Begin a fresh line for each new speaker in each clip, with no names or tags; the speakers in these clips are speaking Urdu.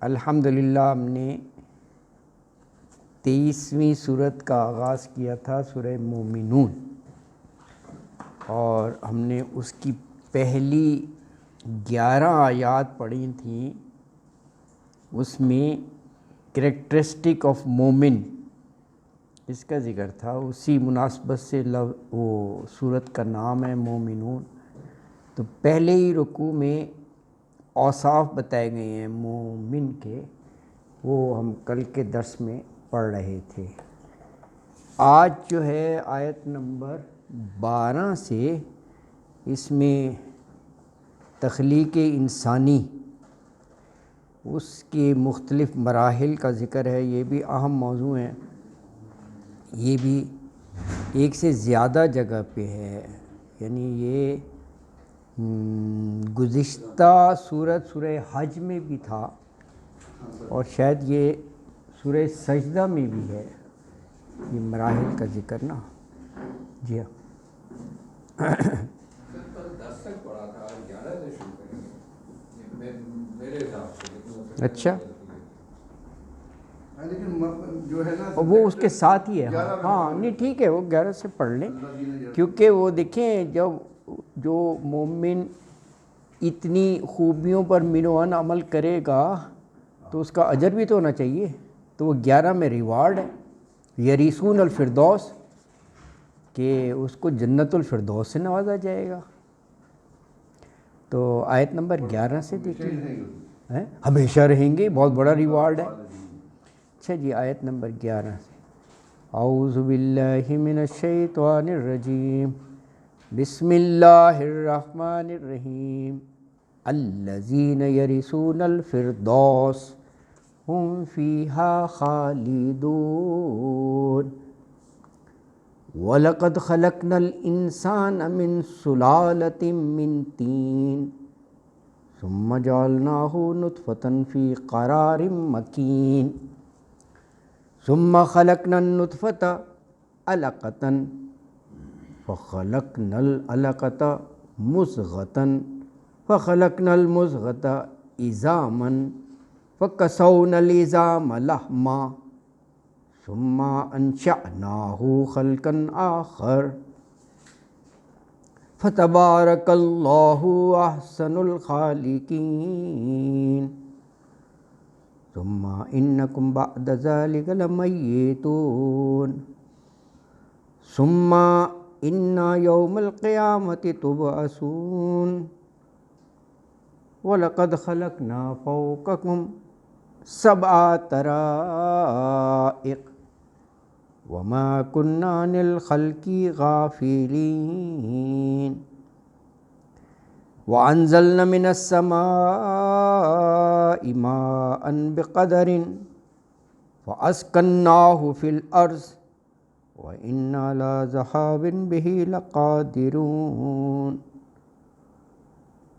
الحمدللہ ہم نے 23ویں سورت کا آغاز کیا تھا سورہ مومنون، اور ہم نے اس کی پہلی 11 آیات پڑھی تھیں۔ اس میں کریکٹرسٹک آف مومن اس کا ذکر تھا، اسی مناسبت سے وہ سورت کا نام ہے مومنون۔ تو پہلے ہی رکوع میں اوصاف بتائے گئے ہیں مومن کے، وہ ہم کل کے درس میں پڑھ رہے تھے۔ آج جو ہے آیت نمبر 12 سے اس میں تخلیق انسانی، اس کے مختلف مراحل کا ذکر ہے۔ یہ بھی اہم موضوع ہے، یہ بھی ایک سے زیادہ جگہ پہ ہے، یعنی یہ گزشتہ سورہ حج میں بھی تھا، اور شاید یہ سورہ سجدہ میں بھی ہے، یہ مراحل کا ذکر نا۔ جی ہاں، اچھا، وہ اس کے ساتھ ہی ہے۔ ہاں نہیں ٹھیک ہے، وہ 11 سے پڑھ لیں، کیونکہ وہ دیکھیں جب جو مومن اتنی خوبیوں پر منوان عمل کرے گا تو اس کا اجر بھی تو ہونا چاہیے، تو وہ 11 میں ریوارڈ ہے، یریثون الفردوس، کہ اس کو جنت الفردوس سے نوازا جائے گا۔ تو آیت نمبر 11 سے دیکھیں، ہمیشہ رہیں گے، بہت بڑا ریوارڈ ہے۔ اچھا جی، آیت نمبر 11 سے، اعوذ باللہ من الشیطان الرجیم، بسم اللہ الرحمن الرحیم، الذین یرثون الفردوس ہم فیہا خالدون، وَلَقَدْ خَلَقْنَا الْإِنسَانَ مِنْ سُلَالَةٍ مِّن طِينٍ ثُمَّ جَعَلْنَاهُ نُطْفَةً فِي قَرَارٍ مَّكِينٍ ثُمَّ خَلَقْنَا النُّطْفَةَ عَلَقَةً فَخَلَقْنَا الْعَلَقَةَ مُضْغَةً فَخَلَقْنَا الْمُضْغَةَ عِظَامًا فَكَسَوْنَا الْعِظَامَ لَحْمًا ثم انشأناه خلقا آخر فتبارک اللہ احسن الخالقین ثم انکم بعد ذلك لمیتون ثم انا یوم القیامة تبعثون وَلَقَدْ خَلَقْنَا فَوْقَكُمْ سَبْعَ طَرَائِقَ وَمَا كُنَّا عَنِ الْخَلْقِ غَافِلِينَ وَأَنزَلْنَا مِنَ السَّمَاءِ مَاءً بِقَدَرٍ فَأَسْكَنَّاهُ فِي الْأَرْضِ وَإِنَّا عَلَى ذَهَابٍ بِهِ لَقَادِرُونَ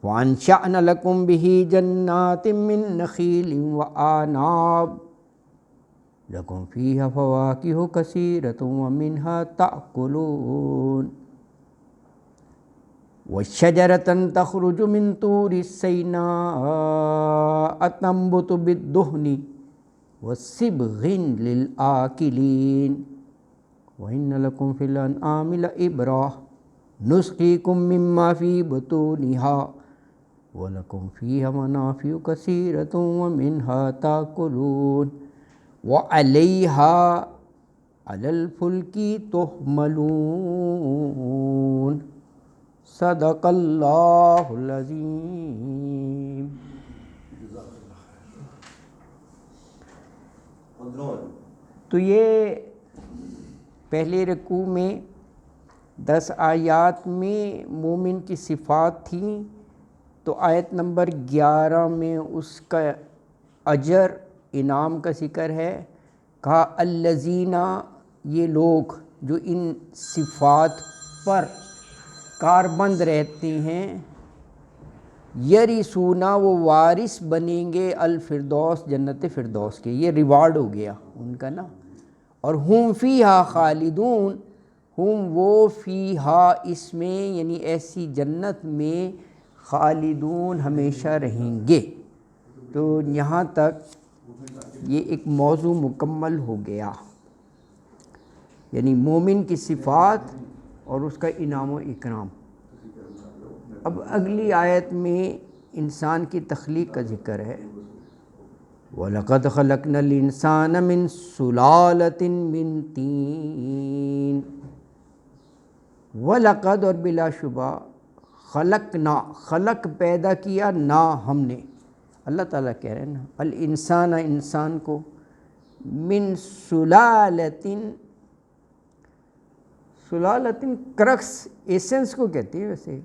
وَأَنشَأْنَا لَكُمْ بِهِ جَنَّاتٍ مِّن نَخِيلٍ وَأَعْنَابٍ لَكُمْ فِيهَا فَوَاكِهُ كَثِيرَةٌ وَمِنْهَا تَأْكُلُونَ وَشَجَرَةً تَخْرُجُ مِنْ طُورِ سِينَاءَ تَنبُتُ بِالدُّهْنِ وَصِبْغٍ لِلْآكِلِينَ وَإِنَّ لَكُمْ فِي الْأَنْعَامِ لَعِبْرَةً نُسْقِيكُم مِّمَّا فِي بُطُونِهَا وَلَكُمْ فِيهَا مَنَافِعُ كَثِيرَةٌ وَمِنْهَا تَأْكُلُونَ وَعَلَيْهَا عَلَى الْفُلْكِ تُحْمَلُونَ صدق اللہ العظیم۔ تو یہ پہلے رکوع میں 10 آیات میں مومن کی صفات تھیں، تو آیت نمبر 11 میں اس کا اجر انعام کا ذکر ہے۔ کہا الذین، یہ لوگ جو ان صفات پر کاربند رہتے ہیں، یرثون، وہ وارث بنیں گے الفردوس، جنت فردوس کے، یہ ریوارڈ ہو گیا ان کا نا۔ اور ہم فیہا خالدون، ہم وہ فیہا اس میں، یعنی ایسی جنت میں، خالدون ہمیشہ رہیں گے۔ تو تو یہاں تک یہ ایک موضوع مکمل ہو گیا، یعنی مومن کی صفات اور اس کا انعام و اکرام۔ اب اگلی آیت میں انسان کی تخلیق کا ذکر ہے، وَلَقَدْ خَلَقْنَا الْإِنسَانَ مِنْ سُلَالَةٍ مِنْ طِينٍ۔ وَلَقَدْ اور بلا شبہ، خلقنا خلق پیدا کیا نا ہم نے، اللہ تعالیٰ کہہ رہے ہیں نا، الانسان انسان کو، من سلالتن، سلالتن کرکس ایسنس کو کہتی ہے، ویسے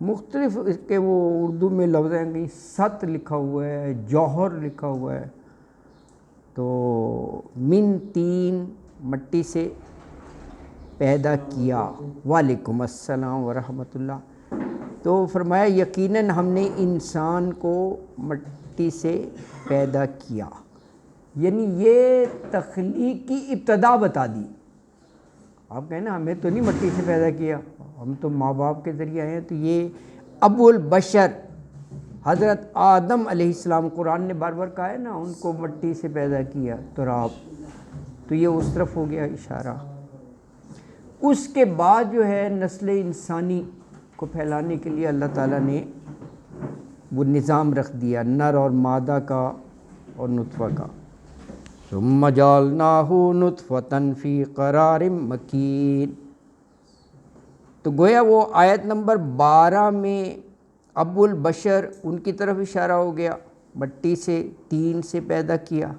مختلف اس کے وہ اردو میں لفظ ہیں، کہیں ست لکھا ہوا ہے، جوہر لکھا ہوا ہے، تو من تین مٹی سے پیدا کیا۔ وعلیکم السلام ورحمۃ اللہ۔ تو فرمایا یقیناً ہم نے انسان کو مٹی سے پیدا کیا، یعنی یہ تخلیق کی ابتدا بتا دی۔ آپ کہیں نا ہمیں تو نہیں مٹی سے پیدا کیا، ہم تو ماں باپ کے ذریعے آئے ہیں، تو یہ ابو البشر حضرت آدم علیہ السلام، قرآن نے بار بار کہا ہے نا ان کو مٹی سے پیدا کیا، تراب، تو یہ اس طرف ہو گیا اشارہ۔ اس کے بعد جو ہے نسل انسانی کو پھیلانے کے لیے اللہ تعالیٰ نے وہ نظام رکھ دیا، نر اور مادہ کا اور نطفہ کا۔ ثم جعلناہ نطفۃ فی قرار مکین۔ تو گویا وہ آیت نمبر 12 میں ابو البشر ان کی طرف اشارہ ہو گیا، مٹی سے تین سے پیدا کیا،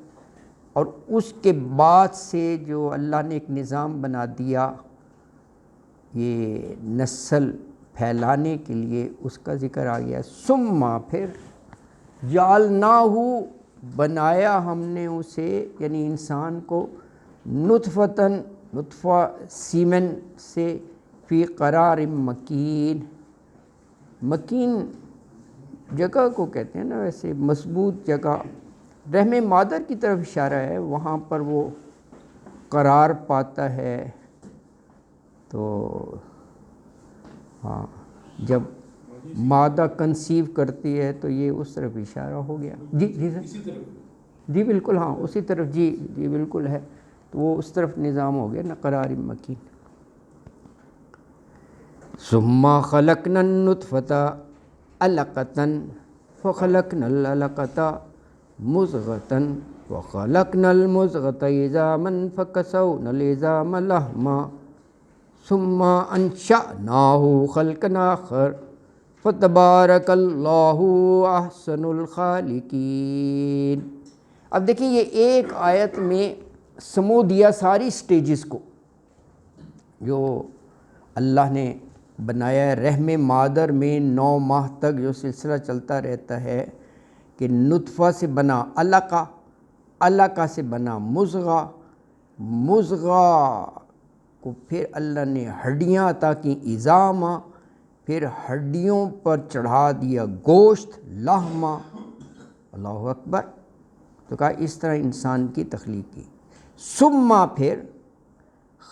اور اس کے بعد سے جو اللہ نے ایک نظام بنا دیا یہ نسل پھیلانے کے لیے، اس کا ذکر آ گیا۔ ثم پھر جعلناہ بنایا ہم نے اسے، یعنی انسان کو، نطفتن نطفہ سیمن سے، فی قرار مکین، مکین جگہ کو کہتے ہیں نا، ویسے مضبوط جگہ، رحم مادر کی طرف اشارہ ہے، وہاں پر وہ قرار پاتا ہے۔ تو ہاں جب مادہ کنسیو کرتی ہے تو یہ اس طرف اشارہ ہو گیا۔ جی جی سر، جی بالکل، ہاں اسی طرف، جی جی بالکل ہے، تو وہ اس طرف نظام ہو گیا نا، قرار مکین۔ ثم خلقنا النطفۃ علقۃ فخلقنا العلقۃ مضغۃ وخلقنا المضغۃ عظاما فکسونا العظام لحما ثم انشأناہ خلقا آخر فتبارک اللہ احسن الخالقین۔ اب دیکھیں یہ ایک آیت میں سمو دیا ساری سٹیجز کو جو اللہ نے بنایا ہے۔ رحم مادر میں 9 ماہ تک جو سلسلہ چلتا رہتا ہے کہ نطفہ سے بنا علقہ، علقہ سے بنا مضغہ، مضغہ کو پھر اللہ نے ہڈیاں عطا کی، عظامہ، پھر ہڈیوں پر چڑھا دیا گوشت، لحمہ، اللہ اکبر۔ تو کہا اس طرح انسان کی تخلیق کی۔ ثم پھر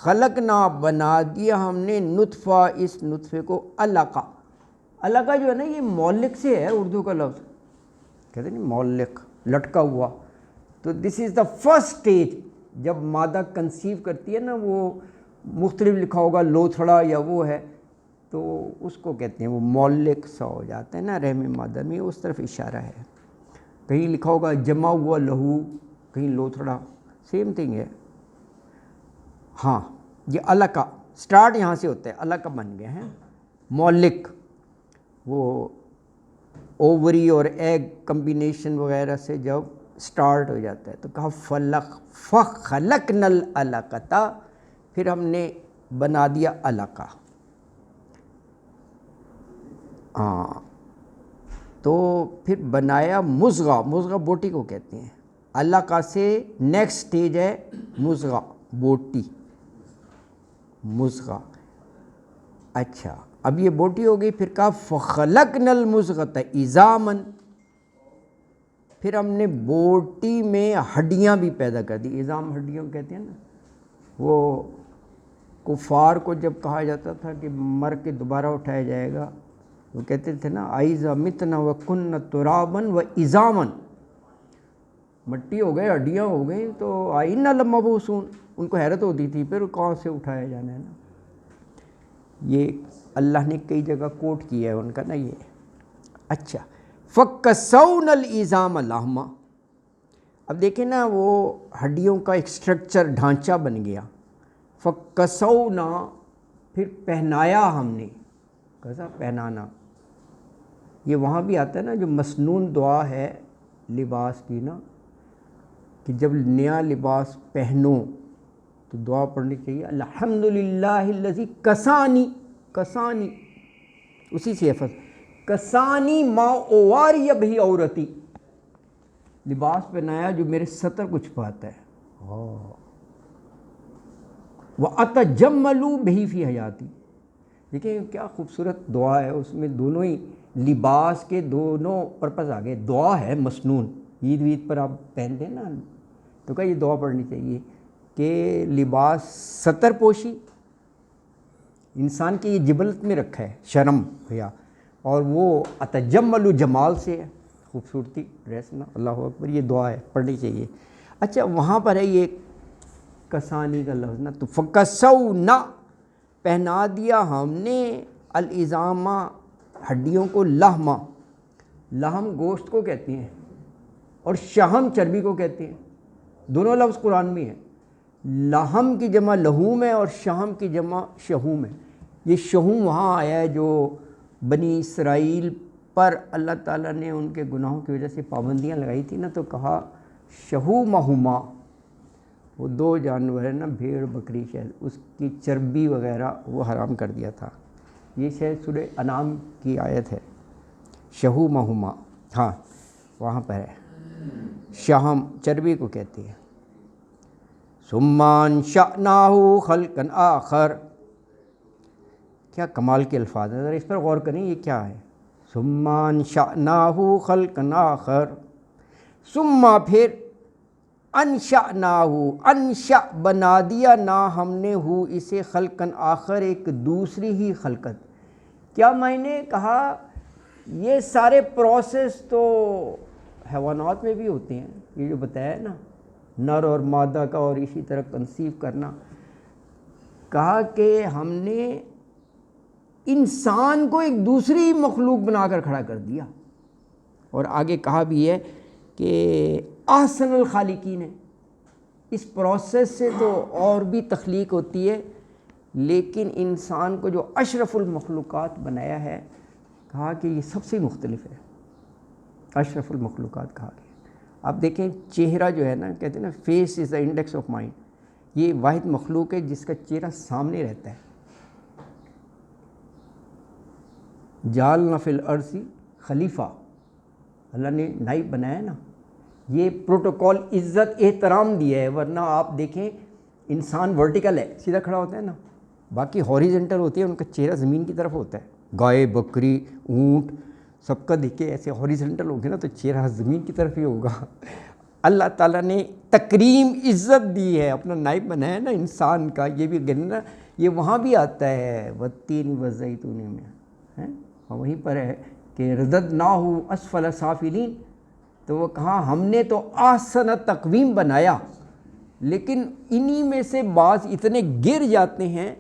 خلقنا بنا دیا ہم نے نطفہ، اس نطفے کو، علقہ۔ علقہ جو ہے نا یہ معلق سے ہے، اردو کا لفظ کہتے ہیں معلق، لٹکا ہوا۔ تو دس از دا فرسٹ سٹیج، جب مادہ کنسیو کرتی ہے نا، وہ مختلف لکھا ہوگا لوتھڑا یا وہ ہے، تو اس کو کہتے ہیں وہ معلق سا ہو جاتا ہے نا رحم مادہ میں، اس طرف اشارہ ہے۔ کہیں لکھا ہوگا جمع ہوا لہو، کہیں لوتھڑا، سیم تھنگ ہے۔ ہاں یہ علقہ سٹارٹ یہاں سے ہوتا ہے، علقہ بن گیا ہے معلق، وہ اووری اور ایگ کمبینیشن وغیرہ سے جب سٹارٹ ہو جاتا ہے۔ تو کہا فخلقنا العلقۃ، پھر ہم نے بنا دیا علقہ۔ ہاں تو پھر بنایا مضغہ، مضغہ بوٹی کو کہتے ہیں۔ علقہ سے نیکسٹ سٹیج ہے مضغہ، بوٹی، مضغہ۔ اچھا اب یہ بوٹی ہو گئی، پھر کہا فخلقنا المضغۃ عظاما، پھر ہم نے بوٹی میں ہڈیاں بھی پیدا کر دی۔ عظام ہڈیوں کہتے ہیں نا، وہ کفار کو جب کہا جاتا تھا کہ مر کے دوبارہ اٹھایا جائے گا، وہ کہتے تھے نا اَإِذَا مِتْنَا وَكُنَّا تُرَابًا وَعِظَامًا، مٹی ہو گئے, ہڈیاں ہو گئی, تو آئینہ لمبوسون, ان کو حیرت ہوتی تھی پھر کہاں سے اٹھایا جانا ہے نا. یہ اللہ نے کئی جگہ کوٹ کیا ہے ان کا نا یہ. اچھا, فَكَسَوْنَ الْإِظَامَ لَحْمًا, اب دیکھیں نا وہ ہڈیوں کا ایک اسٹرکچر ڈھانچہ بن گیا. فَكَسَوْنَا, پھر پہنایا ہم نے, کیسا پہنانا, یہ وہاں بھی آتا ہے نا جو مسنون دعا ہے لباس کی نا, کہ جب نیا لباس پہنو تو دعا پڑھنی چاہیے, الحمدللہ الذی کسانی, کسانی اسی سے حفظ, کسانی ما اواری بہی عورتی, لباس پہنایا جو میرے سطر کو چھپاتا ہے. وَأَتَجَمَّلُوا بِهِ فِي حَيَاتِي, دیکھیں کیا خوبصورت دعا ہے, اس میں دونوں ہی لباس کے دونوں پرپس آ گئے. دعا ہے مسنون, عید وید پر آپ پہنتے ہیں نا, تو کہا یہ دعا پڑھنی چاہیے کہ لباس ستر پوشی انسان کی یہ جبلت میں رکھا ہے, شرم حیا, اور وہ اتجمل جمال سے ہے, خوبصورتی ڈریس نا. اللہ اکبر, یہ دعا ہے پڑھنی چاہیے. اچھا وہاں پر ہے یہ کسانی کا لفظ نا, تو فَكَسَوْنَا, پہنا دیا ہم نے, الازامہ, ہڈیوں کو, لحمہ, لحم گوشت کو کہتے ہیں اور شہم چربی کو کہتے ہیں, دونوں لفظ قرآن میں ہیں. لحم کی جمع لحوم ہے اور شہم کی جمع شہوم ہے. یہ شہوم وہاں آیا ہے جو بنی اسرائیل پر اللہ تعالیٰ نے ان کے گناہوں کی وجہ سے پابندیاں لگائی تھی نا, تو کہا شہومہما, وہ دو جانور ہیں نا, بھیڑ بکری شہد, اس کی چربی وغیرہ وہ حرام کر دیا تھا. یہ شاید سورہ انعام کی آیت ہے, شہومہما, ہاں وہاں پر ہے. شہم چربی کو کہتے ہیں. ثُمَّ أَنشَأْنَاهُ خَلْقًا آخر, کیا کمال کے الفاظ ہیں, ذرا اس پر غور کریں, یہ کیا ہے. ثُمَّ أَنشَأْنَاهُ خَلْقًا آخر, ثُمَّ پھر, انشأناہو, انشأ بنا دیا نا ہم نے, ہو اسے, خلقن آخر, ایک دوسری ہی خلقت. کیا میں نے کہا یہ سارے پروسیس تو حیوانات میں بھی ہوتے ہیں, یہ جو بتایا ہے نا, نر اور مادہ کا, اور اسی طرح کنسیو کرنا. کہا کہ ہم نے انسان کو ایک دوسری مخلوق بنا کر کھڑا کر دیا. اور آگے کہا بھی ہے کہ احسن الخالقین ہے. اس پروسیس سے تو اور بھی تخلیق ہوتی ہے, لیکن انسان کو جو اشرف المخلوقات بنایا ہے, کہا کہ یہ سب سے مختلف ہے, اشرف المخلوقات کہا گیا. آپ دیکھیں چہرہ جو ہے نا, کہتے ہیں نا face is the index of mind, یہ واحد مخلوق ہے جس کا چہرہ سامنے رہتا ہے. جعلنا فی الارض خلیفہ, اللہ نے نائب بنایا نا, یہ پروٹوکول عزت احترام دیا ہے. ورنہ آپ دیکھیں انسان ورٹیکل ہے, سیدھا کھڑا ہوتا ہے نا, باقی ہاریزنٹل ہوتی ہے, ان کا چہرہ زمین کی طرف ہوتا ہے. گائے, بکری, اونٹ, سب کا دیکھے ایسے ہاریزنٹل ہوگی نا تو چہرہ زمین کی طرف ہی ہوگا. اللہ تعالیٰ نے تکریم عزت دی ہے, اپنا نائب بنایا ہے نا انسان کا. یہ بھی نا, یہ وہاں بھی آتا ہے والتین والزیتون میں ہے, وہیں پر ہے کہ رددناہ اسفل سافلین. تو وہ کہا ہم نے تو احسن تقویم بنایا, لیکن انہی میں سے بعض اتنے گر جاتے ہیں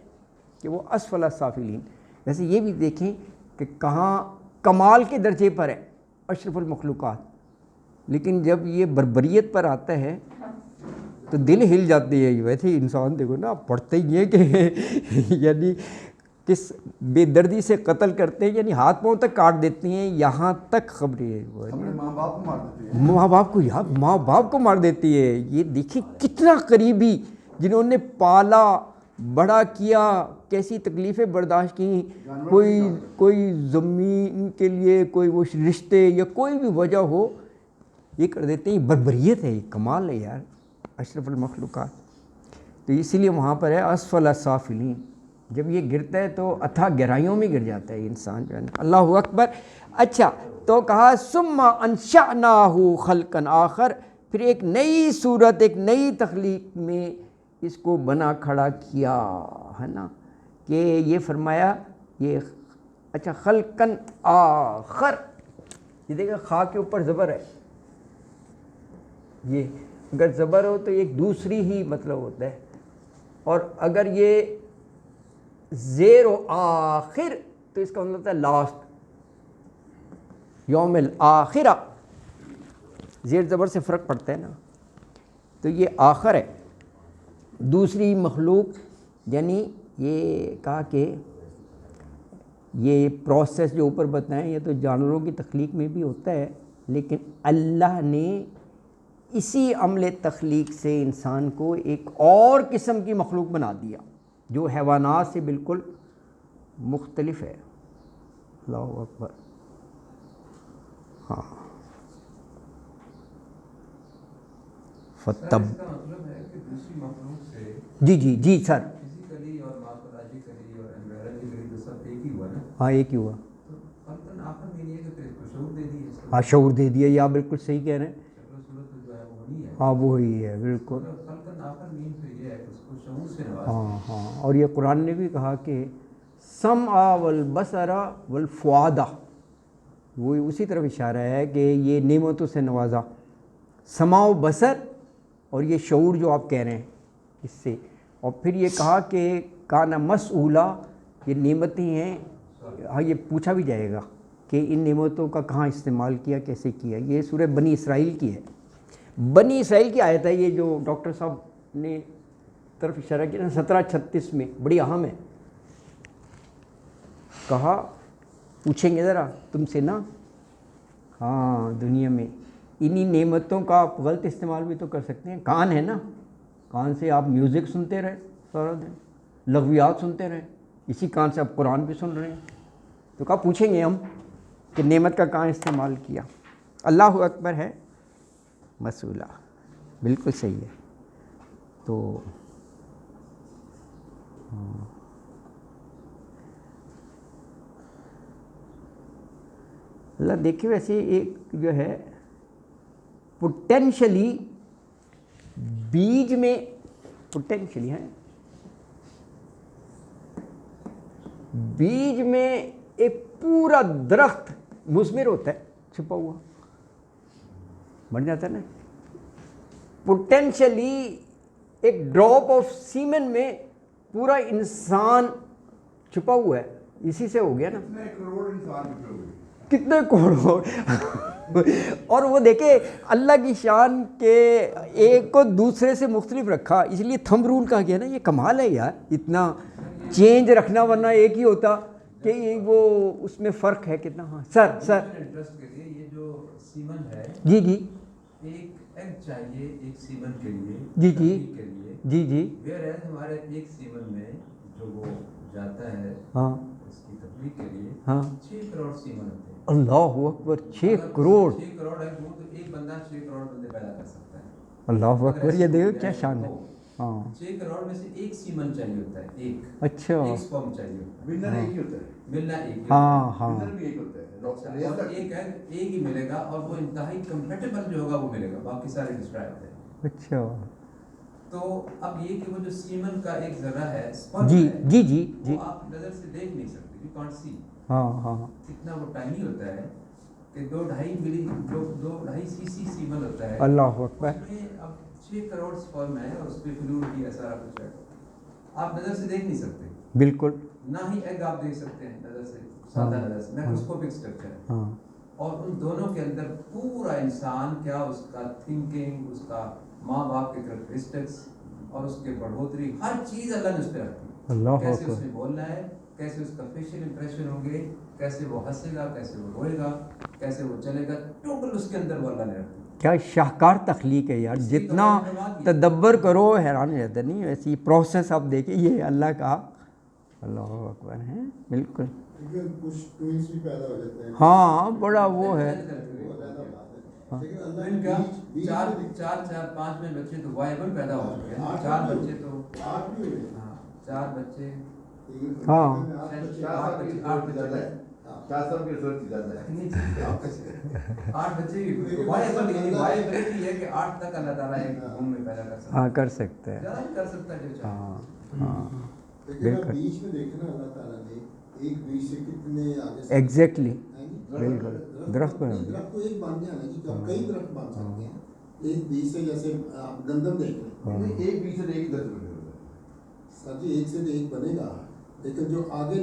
کہ وہ اسفل سافلین. ویسے یہ بھی دیکھیں کہ کہاں کمال کے درجے پر ہے اشرف المخلوقات, لیکن جب یہ بربریت پر آتا ہے تو دل ہل جاتے ہیں. ویسے انسان دیکھو نا, پڑھتے ہی ہیں کہ یعنی کس بے دردی سے قتل کرتے ہیں, یعنی ہاتھ پاؤں تک کاٹ دیتے ہیں, یہاں تک خبریں ہیں. ماں باپ کو مار دیتی ہے, ماں باپ کو مار دیتی ہے. یہ دیکھیں کتنا قریبی, جنہوں نے پالا بڑا کیا, کیسی تکلیفیں برداشت کی, کوئی زمین کے لیے کوئی وہ رشتے یا کوئی بھی وجہ ہو, یہ کر دیتے ہیں. بربریت ہے, یہ کمال ہے یار, اشرف المخلوقات. تو اسی لیے وہاں پر ہے اسفل سافلین. جب یہ گرتا ہے تو اتھا گہرائیوں میں گر جاتا ہے انسان جو ہے. اللہ اکبر. اچھا تو کہا ثم انشأناہ خلقا آخر, پھر ایک نئی صورت, ایک نئی تخلیق میں اس کو بنا کھڑا کیا ہے نا, کہ یہ فرمایا یہ. اچھا خلقا آخر, یہ دیکھیں خا کے اوپر زبر ہے, یہ اگر زبر ہو تو ایک دوسری ہی مطلب ہوتا ہے، اور اگر یہ زیر و آخر تو اس کا مطلب ہوتا ہے لاسٹ، یوم الآخرہ، زیر زبر سے فرق پڑتا ہے نا، تو یہ آخر ہے، دوسری مخلوق، یعنی یہ کہا کہ یہ پروسیس جو اوپر بتائیں یہ تو جانوروں کی تخلیق میں بھی ہوتا ہے، لیکن اللہ نے اسی عمل تخلیق سے انسان کو ایک اور قسم کی مخلوق بنا دیا جو حیوانات سے بالکل مختلف ہے۔ اللہ اکبر۔ ہاں فتب،
مطلب ہے کہ دوسری مخلوق سے
جی جی جی سر،
فزیکلی اور مارفولوجیکلی اور انوائرنمنٹلی تو سب ایک ہی ہوا نا،
ہاں ایک ہی ہوا،
تو خلقاً آخر میں یہ ہے کہ پھر اس کو شعور دے دیے،
ہاں شعور دے دیا، یہ آپ بالکل صحیح کہہ رہے ہیں،
شکل و صورت جو ہے وہ وہی ہے،
ہاں وہی ہے بالکل،
خلقاً آخر مین پھر یہ ہے کہ اس کو شعور سے نواز
ہاں ہاں، اور یہ قرآن نے بھی کہا کہ سمع والبصر والفؤاد، وہ اسی طرف اشارہ ہے کہ یہ نعمتوں سے نوازا، سمع و بصر اور یہ شعور جو آپ کہہ رہے ہیں اس سے، اور پھر یہ کہا کہ کانا مسئولا، یہ نعمتیں ہیں، ہاں یہ پوچھا بھی جائے گا کہ ان نعمتوں کا کہاں استعمال کیا، کیسے کیا۔ یہ سورہ بنی اسرائیل کی ہے، بنی اسرائیل کی آیت ہے یہ جو ڈاکٹر صاحب نے طرف اشارہ کیا نا 1736 میں، بڑی اہم ہے۔ کہا پوچھیں گے ذرا تم سے نا، ہاں دنیا میں انہی نعمتوں کا آپ غلط استعمال بھی تو کر سکتے ہیں، کان ہے نا، کان سے آپ میوزک سنتے رہے سارا دن، لغویات سنتے رہے، اسی کان سے آپ قرآن بھی سن رہے ہیں، تو کہا پوچھیں گے ہم کہ نعمت کا کہاں استعمال کیا۔ اللہ اکبر ہے مسئولہ، بالکل صحیح ہے۔ تو اللہ دیکھیں ویسے ایک جو ہے پوٹینشلی بیج میں، پوٹینشلی ہے بیج میں ایک پورا درخت مثمر ہوتا ہے، چھپا ہوا بن جاتا ہے نا، پوٹینشلی ایک ڈراپ آف سیمن میں پورا انسان چھپا ہوا ہے، اسی سے ہو گیا نا، کتنے کروڑ اور وہ دیکھیں اللہ کی شان کے ایک کو دوسرے سے مختلف رکھا، اس لیے تھمب رول کہا گیا نا، یہ کمال ہے یار، اتنا چینج رکھنا، ورنہ ایک ہی ہوتا کہ وہ اس میں فرق ہے کتنا۔ ہاں سر
انٹرسٹ کے لیے یہ جو سیمن ہے،
جی جی،
ایک ایگ چاہیے ایک سیمن کے لیے،
جی جی
کے لیے،
جی جی،
ویئر ایز ہمارے ایک سیمن میں جو وہ جاتا ہے
ہاں
اس کی تخلیق کے لیے
ہاں
6 کروڑ سیمن ہوتے ہیں۔
اللہ اکبر، 6 کروڑ،
6 کروڑ ہے وہ، تو ایک بندہ 6 کروڑ بندے پیدا کر سکتا ہے۔
اللہ اکبر، یہ دیکھو کیا شان ہے، ہاں
6 کروڑ میں سے ایک سیمن چاہیے ہوتا ہے، ایک
اچھا،
ایک سپرم چاہیے ہوتا ہے،
ملنا ایک ہی ہوتا ہے،
ملنا ایک ہی
ہاں ہاں
ملنا بھی ایک ہوتا ہے،
اور ایک ہے ایک ہی ملے گا، اور وہ انتہائی کمپیٹیبل جو ہوگا وہ ملے گا، باقی سارے ڈسٹرائے ہوتے ہیں۔
اچھا،
تو اب یہ کہ وہ جو سیمن کا ایک ذرہ ہے، سپرم
جی
ہے،
جی جی جی،
وہ آپ نظر سے دیکھ نہیں سکتے، یو کانٹ سی،
ہاں ہاں،
اتنا وہ ٹائنی ہوتا ہے کہ 2.5 سی سی سیمن ہوتا ہے،
اللہ اکبر،
اس میں اب 6 کروڑ سپرم ہے، اور اس پہ فلوئڈ بھی سارا کچھ ہے، آپ نظر سے دیکھ نہیں سکتے،
بالکل،
نہ ہی ایگ آپ دیکھ سکتے ہیں نظر سے، سادہ نظر سے، مائکروسکوپک اسٹرکچر ہے،
ہاں
اور ان دونوں کے اندر پورا انسان کیا، اس کا تھنکنگ، اس کا ماں باپ کے کریکٹرسٹکس اور اس کے بڑھوتری، ہر چیز اللہ نے اس پہ رکھی،
اللہ
کیسے اس
اکبر،
نے بولنا ہے، کیسے اس کا فیشل امپریشن ہوں گے، کیسے وہ ہنسے گا، کیسے وہ روئے گا، کیسے وہ چلے گا، ٹوٹل اس کے اندر وہ اللہ نے رکھی۔
کیا شاہکار تخلیق ہے یار، جتنا تدبر کرو حیران ہو جاتا، نہیں ایسی پروسیس آپ دیکھیں، یہ اللہ کا، اللہ اکبر ہے بالکل،
کچھ ٹوئنس بھی پیدا ہو جاتے ہیں،
ہاں بڑا وہ ہے،
چار 5 میں بچے تو وائبل پیدا ہو چکے ہیں، 4 بچے تو 4 بچے،
ہاں
8 بچے 8 وائبلٹی ہے کہ 8 تک اللہ تعالیٰ ایک روم میں پیدا کر سکتا ہے،
ہاں کر سکتے ہیں،
زیادہ نہیں کر سکتا جو چاہے۔
ہاں ہاں
لیکن اب بیچ میں دیکھنا اللہ تعالیٰ نے ایک بیچ سے کتنے آگے،
ایگزیکٹلی بالکل، درخت
درخت تو ایک بن گیا نا جی، کئی درخت بن سکتے ہیں، ایک بیج سے جیسے آپ گندم دیکھ رہے ہیں،
ایک بیج سے ایک 10 بنے ہوتا ہے
سر جی ایک سے ایک بنے گا، لیکن جو آگے